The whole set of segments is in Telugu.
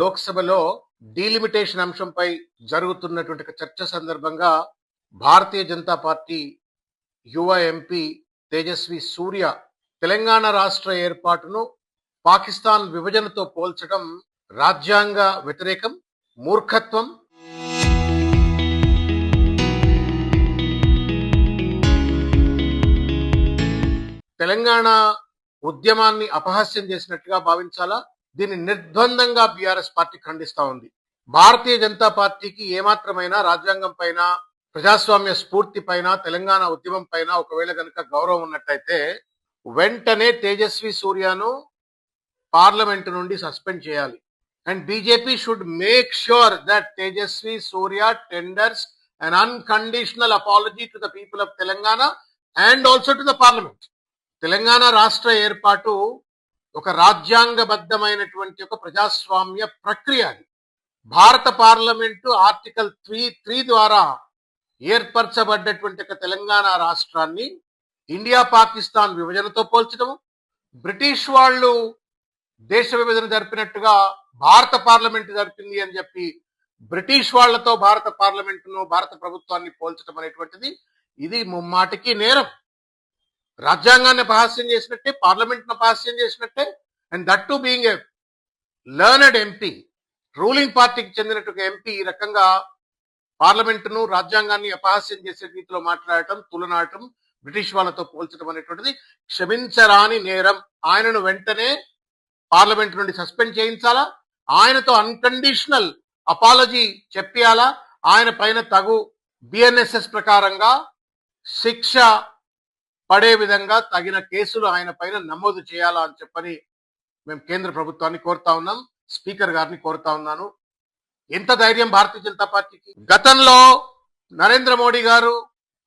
లోక్సభలో డీలిమిటేషన్ అంశంపై జరుగుతున్నటువంటి చర్చ సందర్భంగా భారతీయ జనతా పార్టీ యువ ఎంపీ తేజస్వి సూర్య తెలంగాణ రాష్ట్ర ఏర్పాటును పాకిస్తాన్ విభజనతో పోల్చడం రాజ్యాంగ వ్యతిరేకం, మూర్ఖత్వం. తెలంగాణ ఉద్యమాన్ని అపహాస్యం చేసినట్టుగా భావించాలా? దీన్ని నిర్ద్వందంగా బీఆర్ఎస్ పార్టీ ఖండిస్తా ఉంది. భారతీయ జనతా పార్టీకి ఏమాత్రమైనా రాజ్యాంగం పైన, ప్రజాస్వామ్య స్ఫూర్తి పైన, తెలంగాణ ఉద్యమం పైన ఒకవేళ గనుక గౌరవం ఉన్నట్టయితే వెంటనే తేజస్వి సూర్యను పార్లమెంట్ నుండి సస్పెండ్ చేయాలి. And BJP should make sure that Tejasvi Surya tenders an unconditional apology to the people of Telangana and also to the parliament. Telangana రాష్ట్ర ఏర్పాటు ఒక రాజ్యాంగబద్ధమైనటువంటి ఒక ప్రజాస్వామ్య ప్రక్రియ. అది భారత పార్లమెంటు ఆర్టికల్ 3 ద్వారా ఏర్పరచబడ్డటువంటి ఒక తెలంగాణ రాష్ట్రాన్ని ఇండియా పాకిస్తాన్ విభజనతో పోల్చడం, బ్రిటిష్ వాళ్ళు దేశ విభజన జరిపినట్టుగా భారత పార్లమెంటు జరిపింది అని చెప్పి బ్రిటిష్ వాళ్లతో భారత పార్లమెంటును, భారత ప్రభుత్వాన్ని పోల్చడం అనేటువంటిది ఇది ముమ్మాటికి నేరం. రాజ్యాంగాన్ని అపహాస్యం చేసినట్టే, పార్లమెంట్ను అపహాస్యం చేసినట్టే. And that to being a learned MP, ruling పార్టీకి చెందినటువంటి ఎంపీ ఈ రకంగా పార్లమెంటును, రాజ్యాంగాన్ని అపహాస్యం చేసే రీతిలో మాట్లాడటం, తులనాడటం, బ్రిటిష్ వాళ్ళతో పోల్చడం అనేటువంటిది క్షమించరాని నేరం. ఆయనను వెంటనే పార్లమెంట్ నుండి సస్పెండ్ చేయించాలా, ఆయనతో అన్కండిషనల్ అపాలజీ చెప్పాలా, ఆయన పైన తగు బిఎన్ఎస్ఎస్ ప్రకారంగా శిక్ష పడే విధంగా తగిన కేసులు ఆయన పైన నమోదు చేయాలా అని చెప్పని మేము కేంద్ర ప్రభుత్వాన్ని కోరుతా ఉన్నాం, స్పీకర్ గారిని కోరుతా ఉన్నాను. ఎంత ధైర్యం భారతీయ జనతా పార్టీకి! గతంలో నరేంద్ర మోడీ గారు,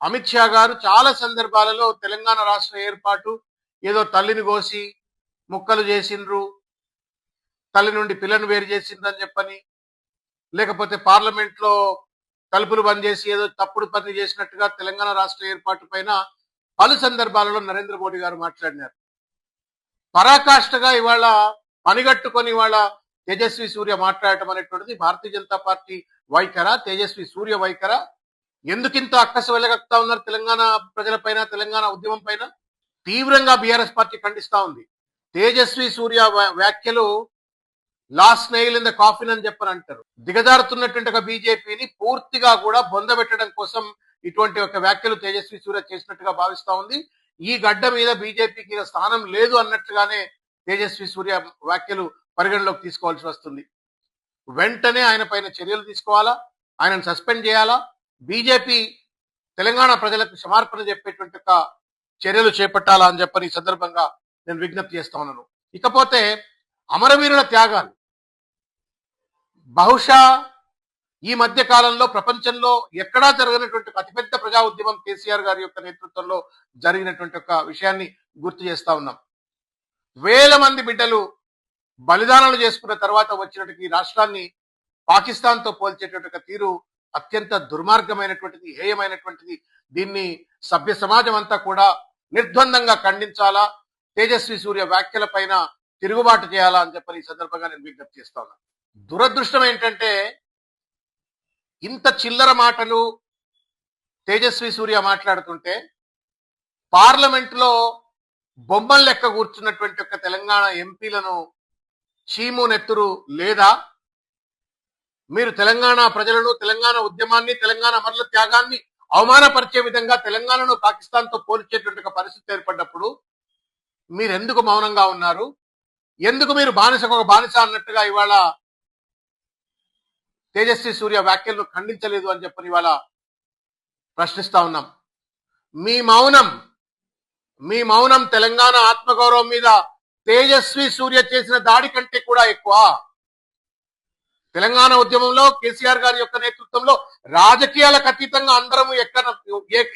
అమిత్ షా గారు చాలా సందర్భాలలో తెలంగాణ రాష్ట్ర ఏర్పాటు ఏదో తల్లిని కోసి ముక్కలు చేసిండ్రు, తల్లి నుండి పిల్లను వేరు చేసిండ్రు అని చెప్పని, లేకపోతే పార్లమెంట్ లో తలుపులు బంద్ చేసి ఏదో తప్పుడు పని చేసినట్టుగా తెలంగాణ రాష్ట్ర ఏర్పాటు పైన పలు సందర్భాలలో నరేంద్ర మోడీ గారు మాట్లాడినారు. పరాకాష్ఠగా ఇవాళ పనిగట్టుకొని ఇవాళ తేజస్వి సూర్య మాట్లాడటం అనేటువంటిది భారతీయ జనతా పార్టీ వైఖరా, తేజస్వి సూర్య వైఖరా? ఎందుకింత అక్కస వెళ్ళగక్తా ఉన్నారు తెలంగాణ ప్రజలపైన, తెలంగాణ ఉద్యమం పైన? తీవ్రంగా బీఆర్ఎస్ పార్టీ ఖండిస్తా ఉంది. తేజస్వి సూర్య వ్యాఖ్యలు last nail in the coffin అని చెప్పని అంటారు. దిగజారుతున్నటువంటి ఒక బీజేపీని పూర్తిగా కూడా బొందబెట్టడం కోసం ఇటువంటి ఒక వ్యాఖ్యలు తేజస్వి సూర్య చేసినట్టుగా భావిస్తా ఉంది. ఈ గడ్డ మీద బీజేపీకి స్థానం లేదు అన్నట్లుగానే తేజస్వి సూర్య వ్యాఖ్యలు పరిగణలోకి తీసుకోవాల్సి వస్తుంది. వెంటనే ఆయన పైన చర్యలు తీసుకోవాలా, ఆయనను సస్పెండ్ చేయాలా, బీజేపీ తెలంగాణ ప్రజలకు క్షమార్పణ చెప్పేటువంటి ఒక చర్యలు చేపట్టాలా అని చెప్పని ఈ సందర్భంగా నేను విజ్ఞప్తి చేస్తా ఉన్నాను. ఇకపోతే అమరవీరుల త్యాగాలు, బహుశా ఈ మధ్య కాలంలో ప్రపంచంలో ఎక్కడా జరగనటువంటి అతిపెద్ద ప్రజా ఉద్యమం కేసీఆర్ గారి యొక్క నేతృత్వంలో జరిగినటువంటి ఒక విషయాన్ని గుర్తు చేస్తా ఉన్నాం. వేల మంది బిడ్డలు బలిదానాలు చేసుకున్న తర్వాత వచ్చినటువంటి ఈ రాష్ట్రాన్ని పాకిస్తాన్ తో పోల్చేటువంటి తీరు అత్యంత దుర్మార్గమైనటువంటిది, హేయమైనటువంటిది. దీన్ని సభ్య సమాజం అంతా కూడా నిర్ద్వందంగా ఖండించాలా, తేజస్వి సూర్య వ్యాఖ్యల పైన తిరుగుబాటు చేయాలా అని చెప్పని ఈ సందర్భంగా నేను విజ్ఞప్తి చేస్తా ఉన్నాను. దురదృష్టం ఏంటంటే ఇంత చిల్లర మాటలు తేజస్వి సూర్య మాట్లాడుతుంటే పార్లమెంట్ లో బొమ్మలు లెక్క కూర్చున్నటువంటి ఒక తెలంగాణ ఎంపీలను చీము నెత్తురు లేదా? మీరు తెలంగాణ ప్రజలను, తెలంగాణ ఉద్యమాన్ని, తెలంగాణ అమరుల త్యాగాన్ని అవమానపరిచే విధంగా తెలంగాణను పాకిస్తాన్ తో పోల్చేటువంటి ఒక పరిస్థితి ఏర్పడ్డప్పుడు మీరెందుకు మౌనంగా ఉన్నారు? ఎందుకు మీరు బానిసకు ఒక బానిస అన్నట్టుగా ఇవాళ తేజస్వి సూర్య వ్యాఖ్యలను ఖండించలేదు అని చెప్పని ఇవాళ ప్రశ్నిస్తా ఉన్నాం. మీ మౌనం తెలంగాణ ఆత్మగౌరవం మీద తేజస్వి సూర్య చేసిన దాడి కంటే కూడా ఎక్కువ. తెలంగాణ ఉద్యమంలో కేసీఆర్ గారి యొక్క నేతృత్వంలో రాజకీయాలకు అతీతంగా అందరము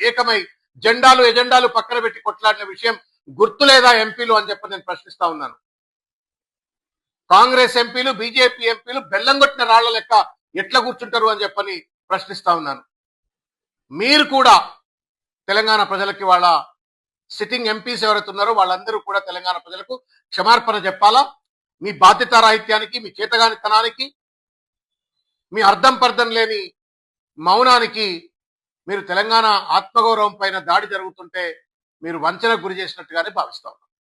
ఏకమై ఎజెండాలు పక్కన పెట్టి కొట్లాడిన విషయం గుర్తులేదా ఎంపీలు అని చెప్పి నేను ప్రశ్నిస్తా ఉన్నాను. కాంగ్రెస్ ఎంపీలు, బీజేపీ ఎంపీలు బెల్లం కొట్టిన రాళ్ల లెక్క ఎట్లా కూర్చుంటారు అని చెప్పని ప్రశ్నిస్తా ఉన్నాను. మీరు కూడా తెలంగాణ ప్రజలకి, వాళ్ళ సిట్టింగ్ ఎంపీస్ ఎవరైతే ఉన్నారో వాళ్ళందరూ కూడా తెలంగాణ ప్రజలకు క్షమార్పణ చెప్పాలా. మీ బాధ్యతారాహిత్యానికి, మీ చేతగానితనానికి, మీ అర్థం పర్థం లేని మౌనానికి మీరు తెలంగాణ ఆత్మగౌరవం పైన దాడి జరుగుతుంటే మీరు వంచనకు గురి చేసినట్టుగానే భావిస్తా ఉన్నాను.